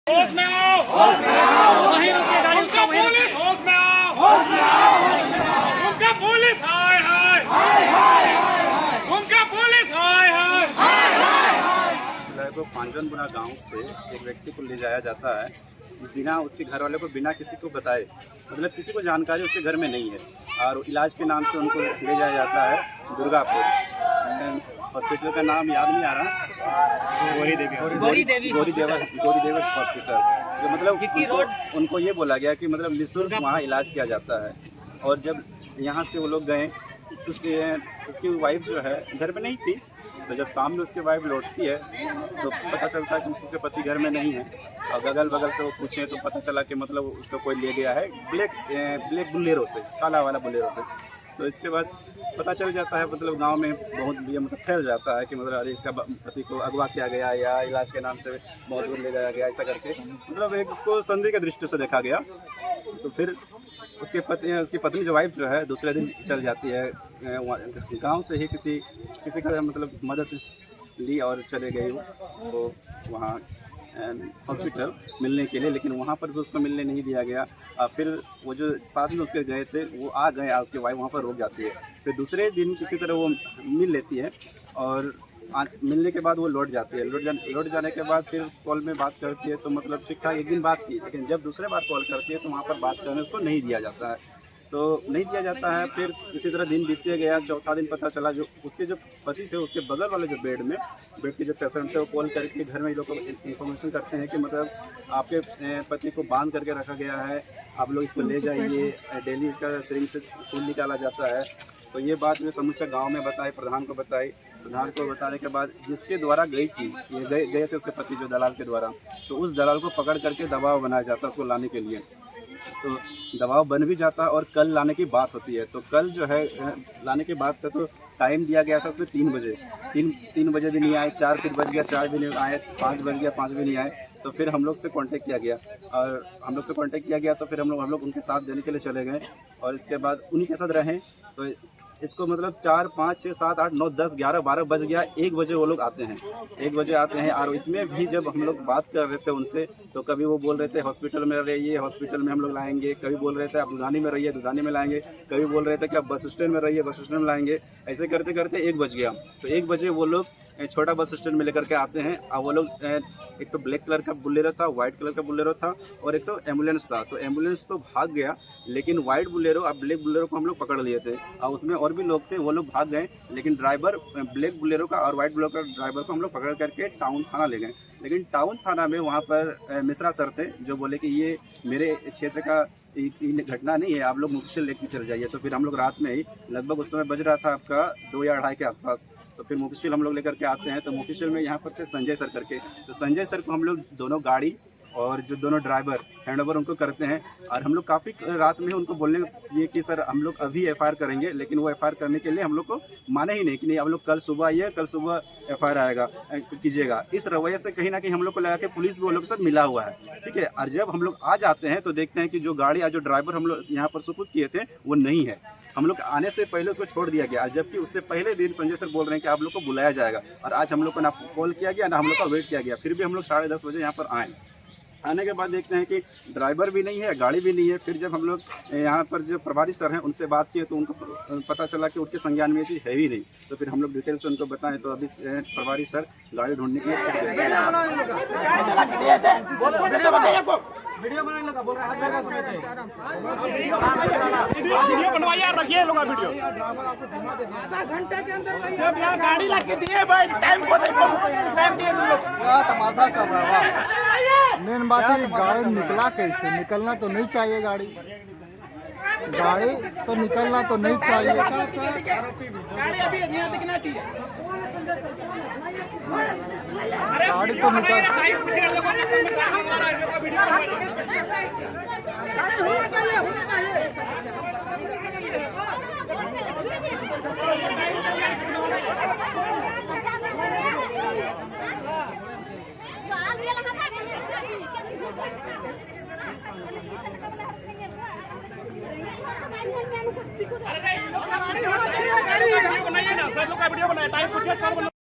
होश में आओ, होश में आओ, वहीं रुकिए गाड़ी, उनका पुलिस, होश में आओ, होश में आओ, उनका पुलिस, हाय हाय, उनका पुलिस, हाय हाय। को पांजनपुरा गांव से एक व्यक्ति को ले जाया जाता है बिना उसके घर वाले को बिना किसी को बताए, मतलब किसी को जानकारी उसके घर में नहीं है, और इलाज के नाम से उनको ले जाया जाता है दुर्गापुर। हॉस्पिटल का नाम याद नहीं आ रहा, गौरी देवी हॉस्पिटल। जो मतलब उनको ये बोला गया कि मतलब निःशुल्क वहाँ इलाज किया जाता है। और जब यहाँ से वो लोग गए, उसकी वाइफ जो है घर में नहीं थी, तो जब शाम में उसकी वाइफ लौटती है तो पता चलता है कि उसके पति घर में नहीं है। और अगल बगल से वो पूछे तो पता चला कि मतलब उसको कोई ले गया है ब्लैक बुलेरो से, काला वाला बुलेरो से। तो इसके बाद पता चल जाता है, मतलब गांव में बहुत ये मतलब फैल जाता है कि मतलब अरे इसका पति को अगवा किया गया या इलाज के नाम से बहुत दूर ले जाया गया, ऐसा करके मतलब एक उसको संदेह की दृष्टि से देखा गया। तो फिर उसकी पत्नी जो वाइफ जो है दूसरे दिन चल जाती है गांव से ही किसी का मतलब मदद ली और चले गई वो वहाँ हॉस्पिटल मिलने के लिए, लेकिन वहाँ पर भी उसको मिलने नहीं दिया गया। फिर वो जो साथ में उसके गए थे वो आ गए, उसकी वाइफ वहाँ पर रुक जाती है। फिर दूसरे दिन किसी तरह वो मिल लेती है और मिलने के बाद वो लौट जाती है। लौट जाने के बाद फिर कॉल में बात करती है, तो मतलब ठीक ठाक एक दिन बात की, लेकिन जब दूसरे बार कॉल करती है तो वहाँ पर बात करने उसको नहीं दिया जाता है। तो नहीं दिया जाता है। फिर इसी तरह दिन बीतते गया। चौथा दिन पता चला जो उसके जो पति थे उसके बगल वाले जो बेड के जो पेशेंट थे वो कॉल करके घर में लोग को इन्फॉर्मेशन करते हैं कि मतलब आपके पति को बांध करके रखा गया है, आप लोग इसको ले जाइए, डेली इसका सिरिंज से खून निकाला जाता है। तो ये बात मैं समूचा गांव में बताई, प्रधान को बताई। प्रधान को बताने के बाद जिसके द्वारा गई थी, ये गए थे उसके पति जो दलाल के द्वारा, तो उस दलाल को पकड़ करके दबाव बनाया जाता है उसको लाने के लिए। तो दबाव बन भी जाता है और कल लाने की बात होती है। तो कल जो है लाने की बात था, तो टाइम दिया गया था उसमें 3 बजे। 3 बजे भी नहीं आए, 4 फिर बज गया, 4 भी नहीं आए, 5 बज गया, 5 भी नहीं आए। तो फिर हम लोग से कांटेक्ट किया गया तो फिर हम लोग उनके साथ देने के लिए चले गए और इसके बाद उन्हीं के साथ रहें। तो इसको मतलब 4, 5, 6, 7, 8, 9, 10, 11, 12 बज गया, 1 बजे वो लोग आते हैं। 1 बजे आते हैं और इसमें भी जब हम लोग बात कर रहे थे उनसे, तो कभी वो बोल रहे थे हॉस्पिटल में रहिए, हॉस्पिटल में हम लोग लाएंगे, कभी बोल रहे थे आप दुधानी में रहिए, दुधानी में लाएंगे, कभी बोल रहे थे कि आप बस स्टैंड में रहिए, बस स्टैंड में लाएंगे। ऐसे करते करते 1 बज गया। तो 1 बजे वो लोग छोटा बस स्टैंड में लेकर के आते हैं। और वो लोग एक तो ब्लैक कलर का बुलेरो था, वाइट कलर का बुलेरो था और एक तो एम्बुलेंस था। तो एम्बुलेंस तो भाग गया, लेकिन वाइट बुलेरो और ब्लैक बुलेरो को हम लोग पकड़ लिए थे और उसमें और भी लोग थे, वो लोग भाग गए। लेकिन ड्राइवर ब्लैक बुलेरो का और वाइट बुलेरो का ड्राइवर को हम लोग पकड़ करके टाउन थाना ले गए। लेकिन टाउन थाना में वहाँ पर मिश्रा सर थे जो बोले कि ये मेरे क्षेत्र का घटना नहीं है, आप लोग मुख्य लेकर चल जाइए। तो फिर हम लोग रात में ही लगभग उस समय बज रहा था आपका 2 या 2:30 के आसपास, तो फिर मुख्य हम लोग लेकर के आते हैं। तो मुख्य में यहाँ पर थे संजय सर करके, तो संजय सर को हम लोग दोनों गाड़ी और जो दोनों ड्राइवर हैंड ओवर उनको करते हैं। और हम लोग काफ़ी रात में उनको बोलने ये कि सर हम लोग अभी FIR करेंगे, लेकिन वो FIR करने के लिए हम लोग को माने ही नहीं कि नहीं, आप लोग कल सुबह आइए, कल सुबह FIR आएगा कीजिएगा। इस रवैये से कहीं ना कहीं हम लोग को लगा कि पुलिस भी वो लोग के साथ मिला हुआ है, ठीक है। और जब हम लोग आ जाते हैं तो देखते हैं कि जो गाड़ी और जो ड्राइवर हम लोग यहाँ पर सुपुर्द किए थे वो नहीं है। हम लोग आने से पहले उसको छोड़ दिया गया, जबकि उससे पहले दिन संजय सर बोल रहे हैं कि आप लोग को बुलाया जाएगा। और आज हम लोग को ना कॉल किया गया ना हम लोग का वेट किया गया, फिर भी हम लोग 10:30 बजे यहाँ पर आए। आने के बाद देखते हैं कि ड्राइवर भी नहीं है, गाड़ी भी नहीं है। फिर जब हम लोग यहाँ पर जो प्रभारी सर हैं उनसे बात किए तो उनको पता चला कि उनके संज्ञान में ये चीज़ है ही नहीं। तो फिर हम लोग डिटेल्स उनको बताएं तो अभी प्रभारी सर गाड़ी ढूंढने के लिए वीडियो बनाने लगा, बोल रहा है वीडियो बनवाइए और रखिए लोग वीडियो। आधा घंटे के अंदर जब यहाँ गाड़ी ला के दिए भाई, टाइम दिए तुम लोग, तमाशा चल रहा है। मेन बात है गाड़ी निकला कैसे, निकलना तो नहीं चाहिए, गाड़ी तो निकलना तो नहीं चाहिए। गाड़ी अभी यहाँ दिखना चाहिए, गाड़ी तो निकल वीडियो बनाइए ना सर, लोग का वीडियो बनाए, टाइम पूछिए सर।